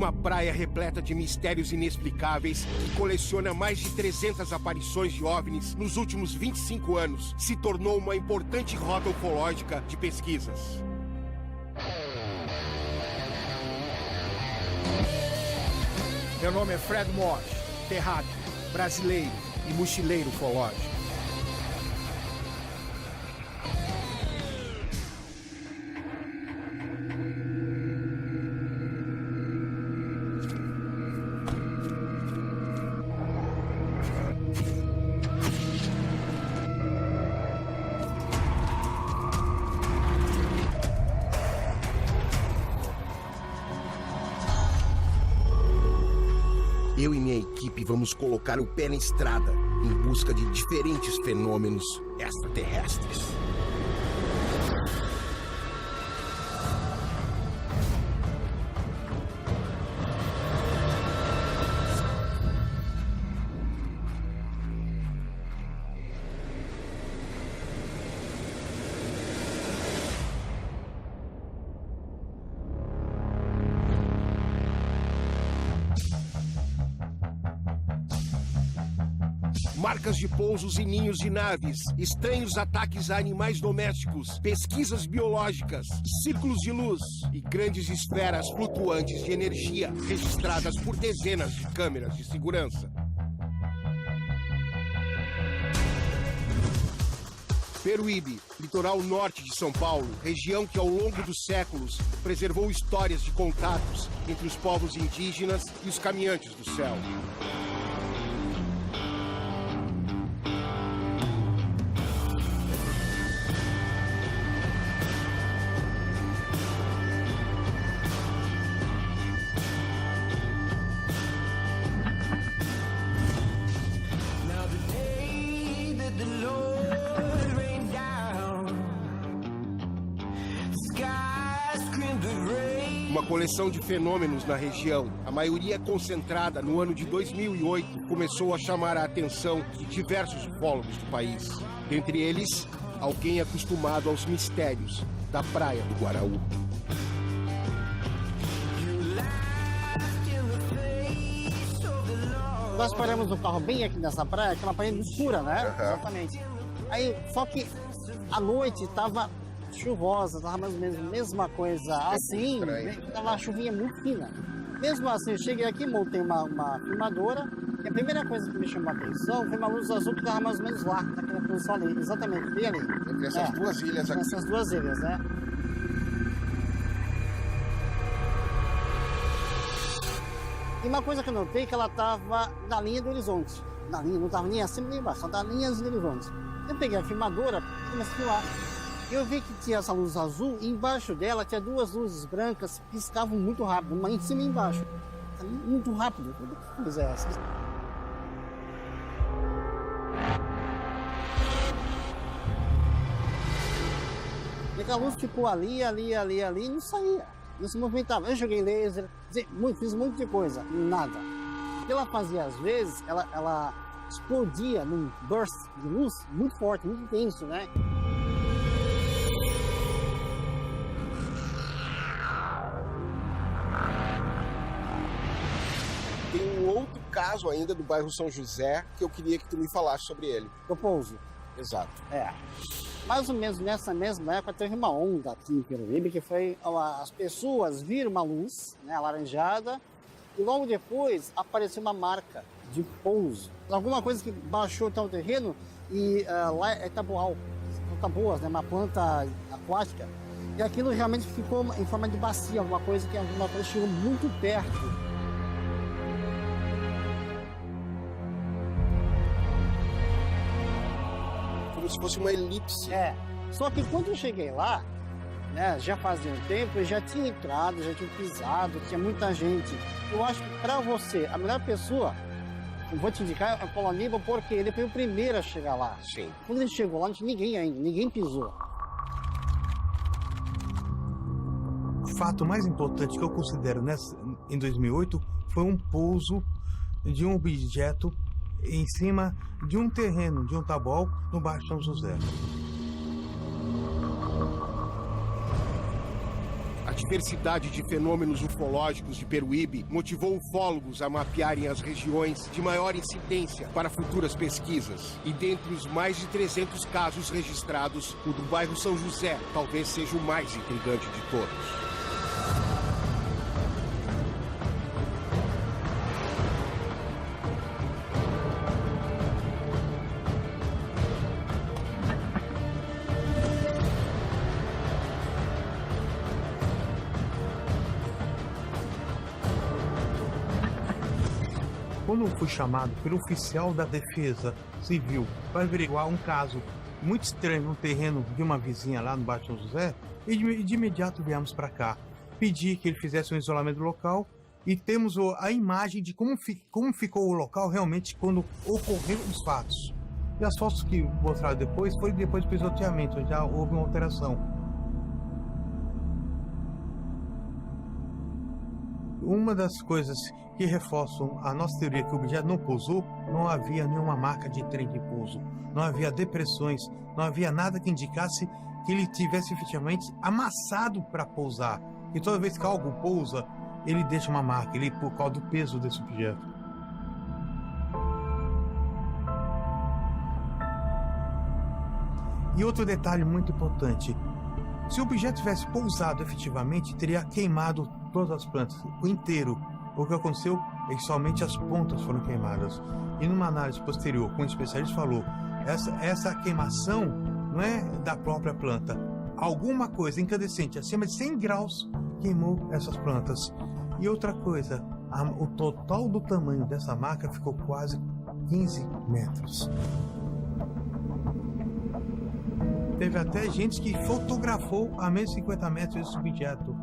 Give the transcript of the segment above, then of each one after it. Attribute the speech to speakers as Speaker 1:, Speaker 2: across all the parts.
Speaker 1: Uma praia repleta de mistérios inexplicáveis que coleciona mais de 300 aparições de OVNIs nos últimos 25 anos, se tornou uma importante rota ufológica de pesquisas.
Speaker 2: Meu nome é Fred Mosh, terráqueo, brasileiro e mochileiro ufológico.
Speaker 1: Eu e minha equipe vamos colocar o pé na estrada em busca de diferentes fenômenos extraterrestres. Marcas de pousos e ninhos de naves, estranhos ataques a animais domésticos, pesquisas biológicas, círculos de luz e grandes esferas flutuantes de energia registradas por dezenas de câmeras de segurança. Peruíbe, litoral norte de São Paulo, região que ao longo dos séculos preservou histórias de contatos entre os povos indígenas e os caminhantes do céu. Uma coleção de fenômenos na região, a maioria concentrada no ano de 2008, começou a chamar a atenção de diversos ufólogos do país. Dentre eles, alguém acostumado aos mistérios da Praia do Guaraú.
Speaker 3: Nós paramos o carro bem aqui nessa praia, que é uma praia escura, né?
Speaker 1: Uhum.
Speaker 3: Exatamente. Aí, só que a noite tava chuvosa, tava mais ou menos a mesma coisa assim, tava uma chuvinha muito fina. Mesmo assim, eu cheguei aqui, montei uma filmadora, e a primeira coisa que me chamou a atenção foi uma luz azul que tava mais ou menos lá, naquela posição ali, exatamente, bem ali.
Speaker 1: Entre essas duas ilhas aqui.
Speaker 3: Essas duas ilhas, né? E uma coisa que eu notei é que ela tava na linha do horizonte. Na linha, não tava nem acima nem embaixo, só tava na linha do horizonte. Eu peguei a filmadora e comecei a filmar. Eu vi que tinha essa luz azul e embaixo dela tinha duas luzes brancas que piscavam muito rápido, uma em cima e embaixo. Muito rápido. Que coisa é essa? E aquela luz ficou ali e não saía. Não se movimentava. Eu joguei laser, fiz um monte de coisa, nada. O que ela fazia às vezes, ela explodia num burst de luz muito forte, muito intenso, né?
Speaker 1: Tem um outro caso ainda do bairro São José que eu queria que tu me falasse sobre ele.
Speaker 3: Do pouso.
Speaker 1: Exato.
Speaker 3: É. Mais ou menos nessa mesma época teve uma onda aqui em Peruíbe que foi as pessoas viram uma luz, né, alaranjada, e logo depois apareceu uma marca de pouso. Alguma coisa que baixou até o terreno e lá é tabual, são tabuas, né, uma planta aquática. E aquilo realmente ficou em forma de bacia, alguma coisa que chegou muito perto.
Speaker 1: Como se fosse uma elipse.
Speaker 3: É. Só que quando eu cheguei lá, né, já fazia um tempo, eu já tinha entrado, já tinha pisado, tinha muita gente. Eu acho que pra você, a melhor pessoa, eu vou te indicar, é o Paulo Aníbal, porque ele foi o primeiro a chegar lá.
Speaker 1: Sim.
Speaker 3: Quando ele chegou lá, não tinha ninguém ainda, ninguém pisou.
Speaker 4: O fato mais importante que eu considero em 2008 foi um pouso de um objeto em cima de um terreno, de um tabual, no bairro São José.
Speaker 1: A A diversidade de fenômenos ufológicos de Peruíbe motivou ufólogos a mapearem as regiões de maior incidência para futuras pesquisas. E dentre os mais de 300 casos registrados, o do bairro São José talvez seja o mais intrigante de todos.
Speaker 4: Quando eu fui chamado pelo oficial da Defesa Civil para averiguar um caso muito estranho no terreno de uma vizinha lá no bairro São José, e de imediato viemos para cá. Pedi que ele fizesse um isolamento local e temos a imagem de como ficou o local realmente quando ocorreram os fatos. E as fotos que mostraram depois foi depois do pisoteamento, já houve uma alteração. Uma das coisas que reforçam a nossa teoria que o objeto não pousou, não havia nenhuma marca de trem de pouso, não havia depressões, não havia nada que indicasse que ele tivesse efetivamente amassado para pousar. E toda vez que algo pousa, ele deixa uma marca, por causa do peso desse objeto. E outro detalhe muito importante: se o objeto tivesse pousado efetivamente, teria queimado todas as plantas, o inteiro. O que aconteceu é que somente as pontas foram queimadas. E numa análise posterior, como o especialista falou, essa queimação não é da própria planta. Alguma coisa incandescente acima de 100 graus queimou essas plantas. E outra coisa, o total do tamanho dessa marca ficou quase 15 metros. Teve até gente que fotografou a menos de 50 metros esse objeto,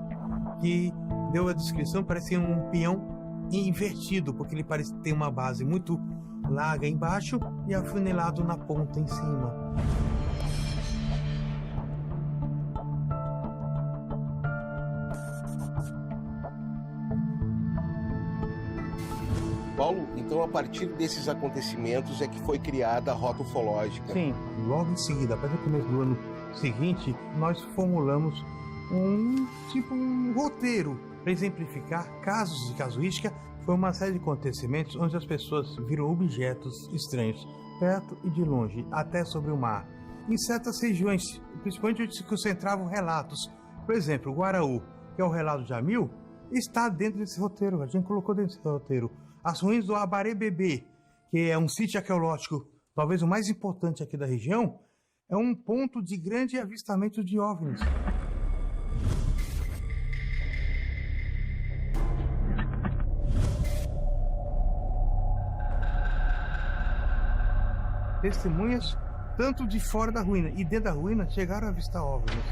Speaker 4: que deu a descrição, parecia um peão invertido, porque ele parece ter uma base muito larga embaixo e afunilado na ponta em cima.
Speaker 1: Paulo, então a partir desses acontecimentos é que foi criada a rota ufológica.
Speaker 4: Sim, logo em seguida, a partir do começo do ano seguinte, nós formulamos um roteiro para exemplificar casos de casuística. Foi uma série de acontecimentos onde as pessoas viram objetos estranhos, perto e de longe, até sobre o mar. Em certas regiões, principalmente onde se concentravam relatos. Por exemplo, o Guaraú, que é o relato de Jamil, está dentro desse roteiro, a gente colocou dentro desse roteiro. As ruínas do Abarebebê, que é um sítio arqueológico, talvez o mais importante aqui da região, é um ponto de grande avistamento de OVNIs. Testemunhas, tanto de fora da ruína e dentro da ruína, chegaram a avistar OVNIs.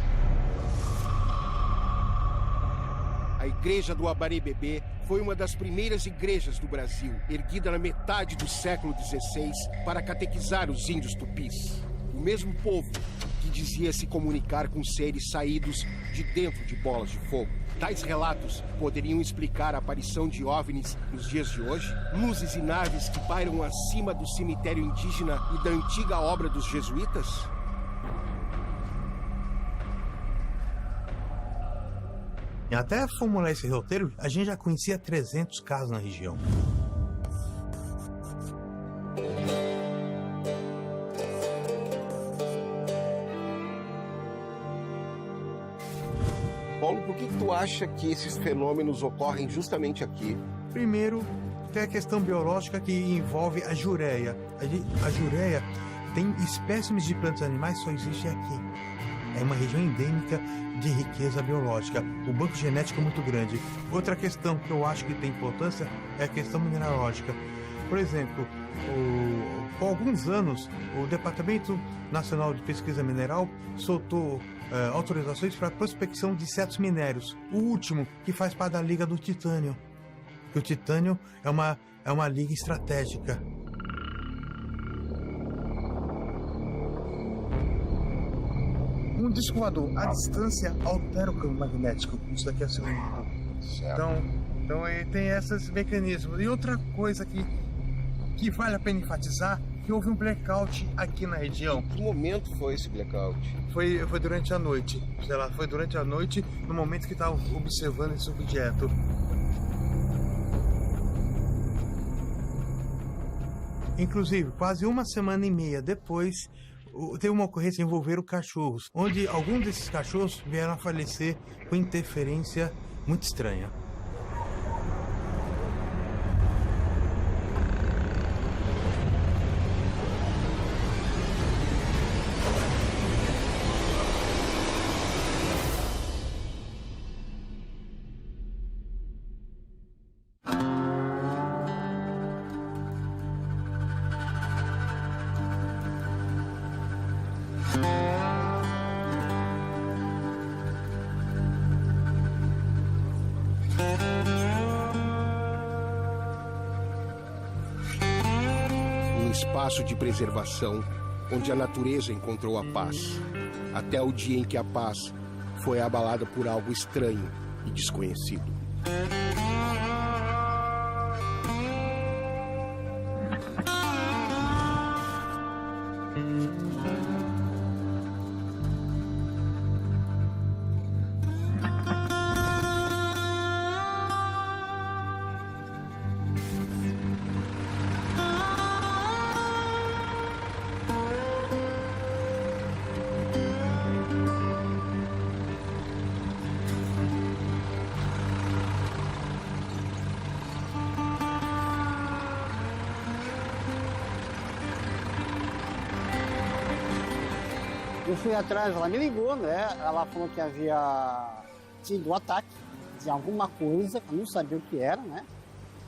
Speaker 1: A igreja do Abarebebê foi uma das primeiras igrejas do Brasil, erguida na metade do século XVI para catequizar os índios tupis. O mesmo povo que dizia se comunicar com seres saídos de dentro de bolas de fogo. Tais relatos poderiam explicar a aparição de OVNIs nos dias de hoje? Luzes e naves que pairam acima do cemitério indígena e da antiga obra dos jesuítas?
Speaker 4: E até formular esse roteiro, a gente já conhecia 300 casos na região.
Speaker 1: Paulo, por que tu acha que esses fenômenos ocorrem justamente aqui?
Speaker 4: Primeiro, tem a questão biológica que envolve a jureia. A jureia tem espécimes de plantas e animais, só existe aqui. É uma região endêmica de riqueza biológica. O banco genético é muito grande. Outra questão que eu acho que tem importância é a questão mineralógica. Por exemplo, por alguns anos, o Departamento Nacional de Pesquisa Mineral soltou autorizações para a prospecção de certos minérios. O último, que faz parte da Liga do Titânio. O titânio é uma liga estratégica. Um disco voador à distância altera o campo magnético, isso daqui é cilíndrico. Então ele tem esses mecanismos. E outra coisa que vale a pena enfatizar que houve um blackout aqui na região.
Speaker 1: Que momento foi esse blackout?
Speaker 4: Foi durante a noite, sei lá, foi durante a noite, no momento que estava observando esse objeto. Inclusive, quase uma semana e meia depois, teve uma ocorrência envolvendo cachorros, onde alguns desses cachorros vieram a falecer com interferência muito estranha.
Speaker 1: Um espaço de preservação onde a natureza encontrou a paz, até o dia em que a paz foi abalada por algo estranho e desconhecido.
Speaker 3: Eu fui atrás, ela me ligou, né? Ela falou que havia tido um ataque de alguma coisa, eu não sabia o que era, né?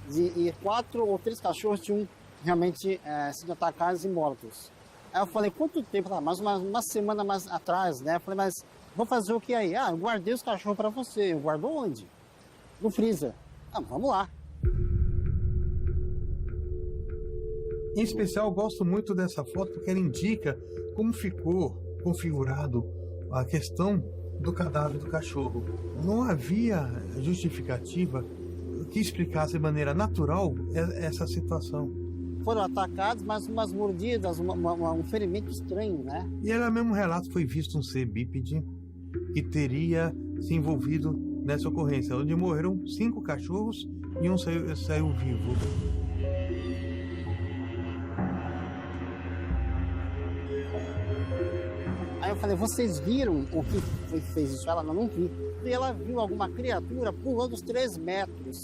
Speaker 3: E 4 ou 3 cachorros tinham realmente sido atacados e mortos. Aí eu falei, quanto tempo? Mais uma semana mais atrás, né? Eu falei, mas vou fazer o que aí? Ah, eu guardei os cachorros para você. Eu guardou onde? No freezer. Ah, vamos lá.
Speaker 4: Em especial, eu gosto muito dessa foto porque ela indica como ficou configurado a questão do cadáver do cachorro. Não havia justificativa que explicasse de maneira natural essa situação.
Speaker 3: Foram atacados, mas umas mordidas, um ferimento estranho, né?
Speaker 4: E ela mesmo relata que foi visto um ser bípede que teria se envolvido nessa ocorrência, onde morreram 5 cachorros e um saiu vivo.
Speaker 3: Aí eu falei, vocês viram o que fez isso? Ela não vi. E ela viu alguma criatura pulando os 3 metros.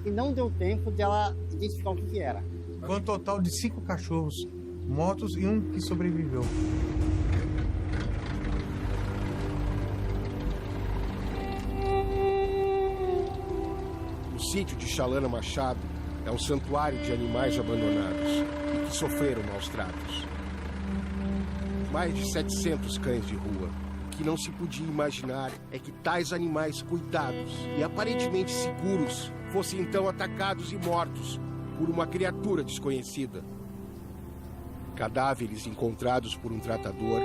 Speaker 3: E não deu tempo de ela identificar o que era.
Speaker 4: Foi um total de 5 cachorros mortos e um que sobreviveu.
Speaker 1: O sítio de Chalana Machado é um santuário de animais abandonados e que sofreram maus tratos. Mais de 700 cães de rua. O que não se podia imaginar é que tais animais cuidados e aparentemente seguros fossem então atacados e mortos por uma criatura desconhecida. Cadáveres encontrados por um tratador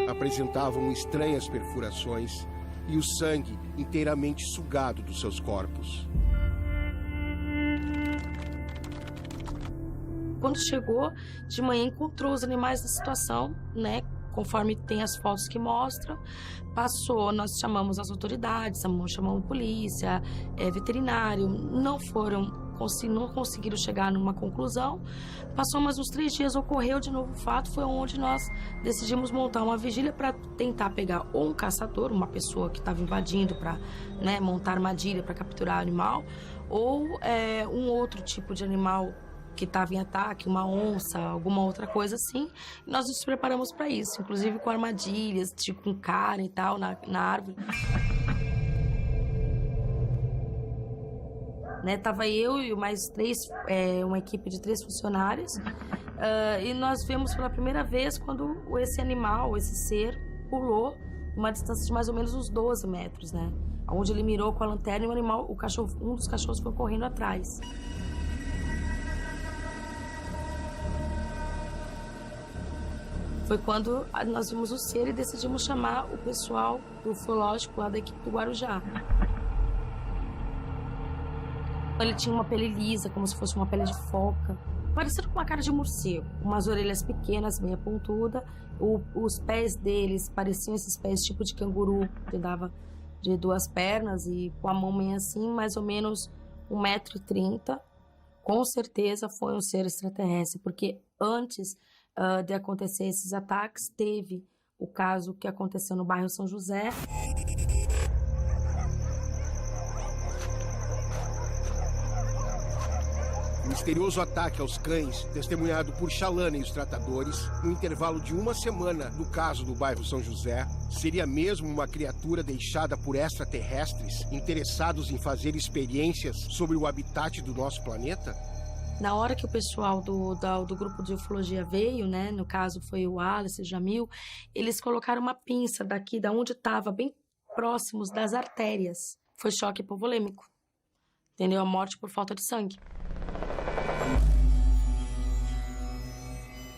Speaker 1: apresentavam estranhas perfurações e o sangue inteiramente sugado dos seus corpos.
Speaker 5: Quando chegou, de manhã encontrou os animais na situação, né? Conforme tem as fotos que mostram, passou, nós chamamos as autoridades, chamamos polícia, veterinário, não conseguiram chegar numa conclusão. Passou mais uns 3 dias, ocorreu de novo o fato, foi onde nós decidimos montar uma vigília para tentar pegar ou um caçador, uma pessoa que estava invadindo para, né, montar armadilha para capturar o animal, ou um outro tipo de animal que estava em ataque, uma onça, alguma outra coisa assim. Nós nos preparamos para isso, inclusive com armadilhas, tipo com cara e tal, na árvore. Né, tava eu e mais 3, uma equipe de 3 funcionários, e nós vimos pela primeira vez quando esse animal, esse ser, pulou uma distância de mais ou menos uns 12 metros, né? Onde ele mirou com a lanterna e um dos cachorros foi correndo atrás. Foi quando nós vimos o ser e decidimos chamar o pessoal do ufológico lá da equipe do Guarujá. Ele tinha uma pele lisa, como se fosse uma pele de foca. parecido com uma cara de morcego, umas orelhas pequenas, meia pontuda, os pés deles pareciam esses pés tipo de canguru, que dava de 2 pernas e com a mão meio assim, mais ou menos 1,30 m. Com certeza foi um ser extraterrestre, porque antes de acontecer esses ataques, teve o caso que aconteceu no bairro São José.
Speaker 1: O misterioso ataque aos cães, testemunhado por Chalana e os tratadores, no intervalo de 1 semana no caso do bairro São José, seria mesmo uma criatura deixada por extraterrestres interessados em fazer experiências sobre o habitat do nosso planeta?
Speaker 5: Na hora que o pessoal do grupo de ufologia veio, né, no caso foi o Wallace, o Jamil, eles colocaram uma pinça daqui, da onde estava, bem próximos das artérias. Foi choque hipovolêmico, entendeu? A morte por falta de sangue.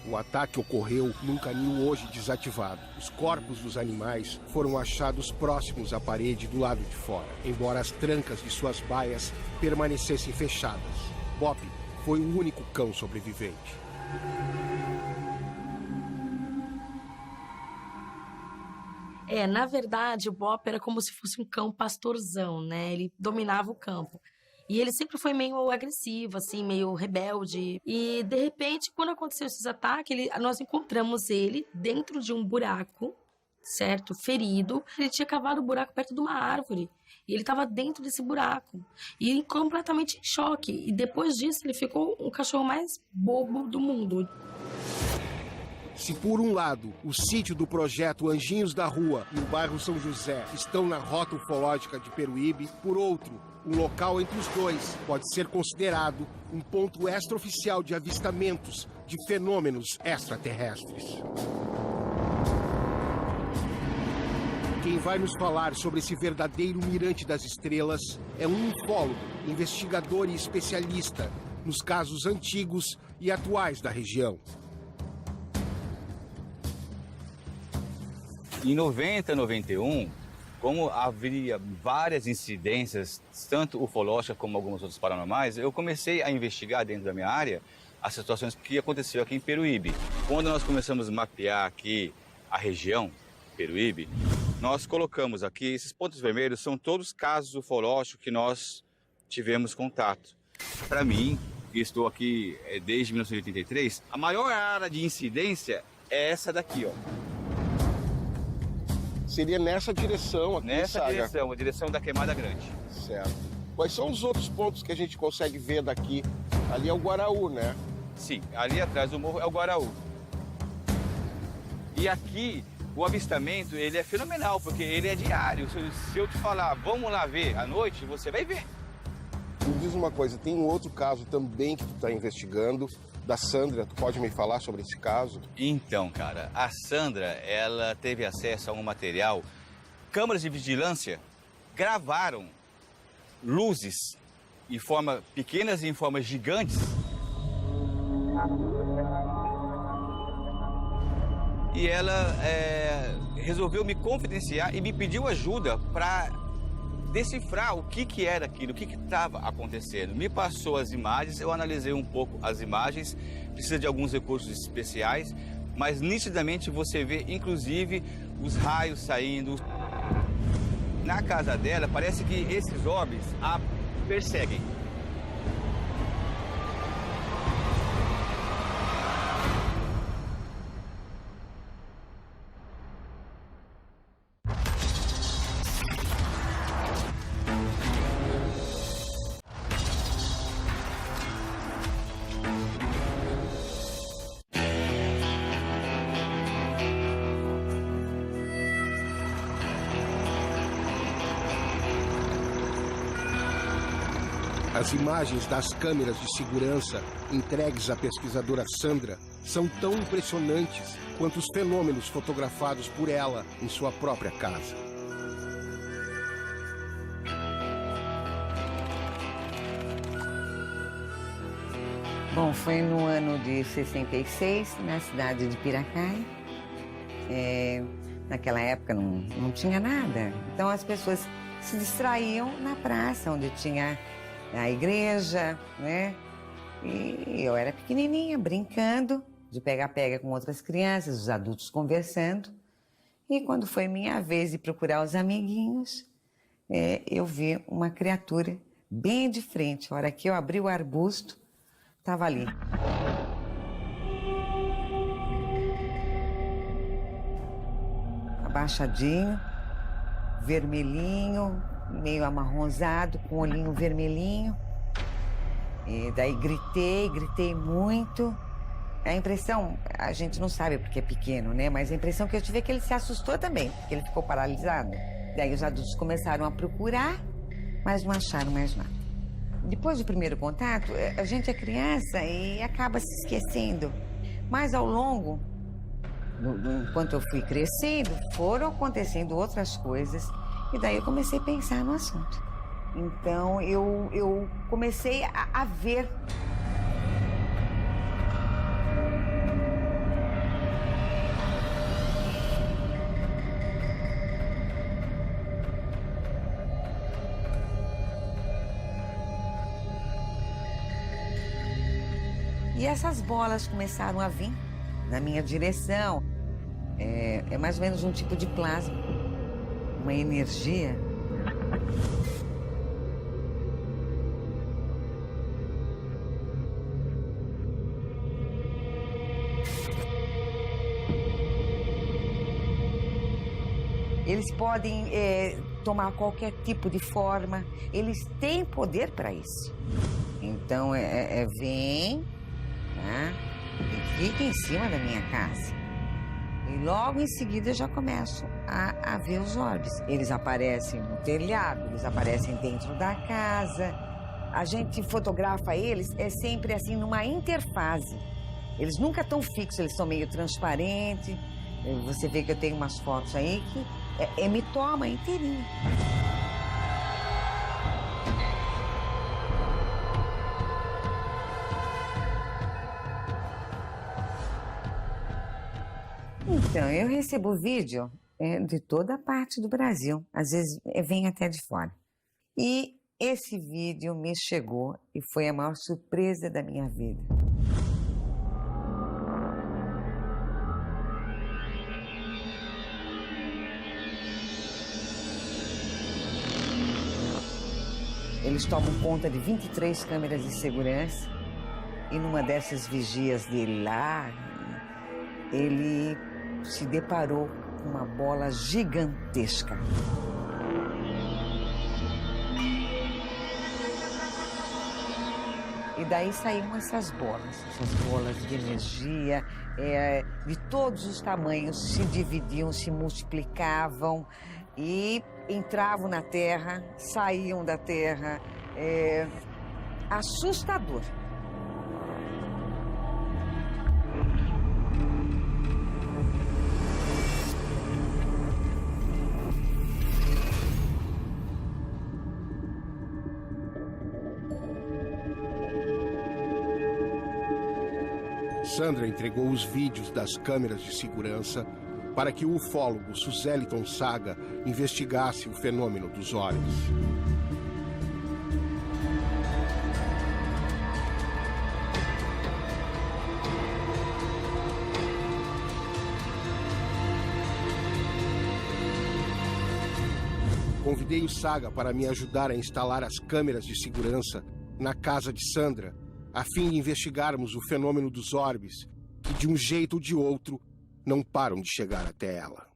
Speaker 1: O ataque ocorreu num canil hoje desativado. Os corpos dos animais foram achados próximos à parede do lado de fora, embora as trancas de suas baias permanecessem fechadas. Bop foi o único cão sobrevivente.
Speaker 5: Na verdade, o Bop era como se fosse um cão pastorzão, né? Ele dominava o campo. E ele sempre foi meio agressivo, assim, meio rebelde. E, de repente, quando aconteceu esses ataques, nós encontramos ele dentro de um buraco, certo? Ferido. Ele tinha cavado um buraco perto de uma árvore. E ele estava dentro desse buraco. E completamente em choque. E depois disso, ele ficou o cachorro mais bobo do mundo.
Speaker 1: Se por um lado, o sítio do projeto Anjinhos da Rua e o bairro São José estão na rota ufológica de Peruíbe, por outro, um local entre os dois pode ser considerado um ponto extraoficial de avistamentos de fenômenos extraterrestres. Quem vai nos falar sobre esse verdadeiro mirante das estrelas é um ufólogo, investigador e especialista nos casos antigos e atuais da região.
Speaker 6: Em 90, 91, como havia várias incidências, tanto ufológicas como algumas outras paranormais, eu comecei a investigar dentro da minha área as situações que aconteceu aqui em Peruíbe. Quando nós começamos a mapear aqui a região, Peruíbe, nós colocamos aqui, esses pontos vermelhos são todos casos ufológicos que nós tivemos contato. Para mim, que estou aqui desde 1983, a maior área de incidência é essa daqui, ó.
Speaker 1: Seria nessa direção aqui,
Speaker 6: nessa direção, a direção da Queimada Grande.
Speaker 1: Certo. Quais são os outros pontos que a gente consegue ver daqui? Ali é o Guaraú, né?
Speaker 6: Sim, ali atrás do morro é o Guaraú. E aqui, o avistamento, ele é fenomenal, porque ele é diário. Se eu te falar, vamos lá ver à noite, você vai ver.
Speaker 1: Me diz uma coisa, tem um outro caso também que tu está investigando, da Sandra. Tu pode me falar sobre esse caso?
Speaker 6: Então, cara, a Sandra, ela teve acesso a um material. Câmeras de vigilância gravaram luzes em forma pequenas e em formas gigantes. E ela resolveu me confidenciar e me pediu ajuda para decifrar o que era aquilo, o que estava acontecendo. Me passou as imagens, eu analisei um pouco as imagens, precisa de alguns recursos especiais, mas nitidamente você vê, inclusive, os raios saindo. Na casa dela, parece que esses orbes a perseguem.
Speaker 1: As imagens das câmeras de segurança entregues à pesquisadora Sandra são tão impressionantes quanto os fenômenos fotografados por ela em sua própria casa.
Speaker 7: Bom, foi no ano de 66, na cidade de Piracaia. Naquela época não tinha nada, então as pessoas se distraíam na praça, onde tinha a igreja, né? E eu era pequenininha, brincando, de pega-pega com outras crianças, os adultos conversando. E quando foi minha vez de procurar os amiguinhos, eu vi uma criatura bem de frente. A hora que eu abri o arbusto, estava ali. Abaixadinho, vermelhinho, meio amarronzado, com olhinho vermelhinho. E daí gritei muito. A impressão, a gente não sabe porque é pequeno, né? Mas a impressão que eu tive é que ele se assustou também, porque ele ficou paralisado. Daí os adultos começaram a procurar, mas não acharam mais nada. Depois do primeiro contato, a gente é criança e acaba se esquecendo. Mas ao longo, enquanto eu fui crescendo, foram acontecendo outras coisas. E daí eu comecei a pensar no assunto. Então eu comecei a ver. E essas bolas começaram a vir na minha direção. É mais ou menos um tipo de plasma, uma energia. Eles podem tomar qualquer tipo de forma, eles têm poder para isso. Então, vem, tá? E fica em cima da minha casa. E logo em seguida eu já começo a ver os orbes. Eles aparecem no telhado, eles aparecem dentro da casa. A gente fotografa eles sempre assim numa interfase. Eles nunca estão fixos, eles são meio transparentes. Você vê que eu tenho umas fotos aí que me toma inteirinho. Então, eu recebo vídeo de toda a parte do Brasil. Às vezes vem até de fora. E esse vídeo me chegou e foi a maior surpresa da minha vida. Eles tomam conta de 23 câmeras de segurança e numa dessas vigias dele lá, ele se deparou com uma bola gigantesca. E daí saíram essas bolas de energia, de todos os tamanhos, se dividiam, se multiplicavam e entravam na Terra, saíam da Terra. Assustador.
Speaker 1: Sandra entregou os vídeos das câmeras de segurança para que o ufólogo Suzeliton Saga investigasse o fenômeno dos olhos. Convidei o Saga para me ajudar a instalar as câmeras de segurança na casa de Sandra, a fim de investigarmos o fenômeno dos orbes, que de um jeito ou de outro não param de chegar até ela.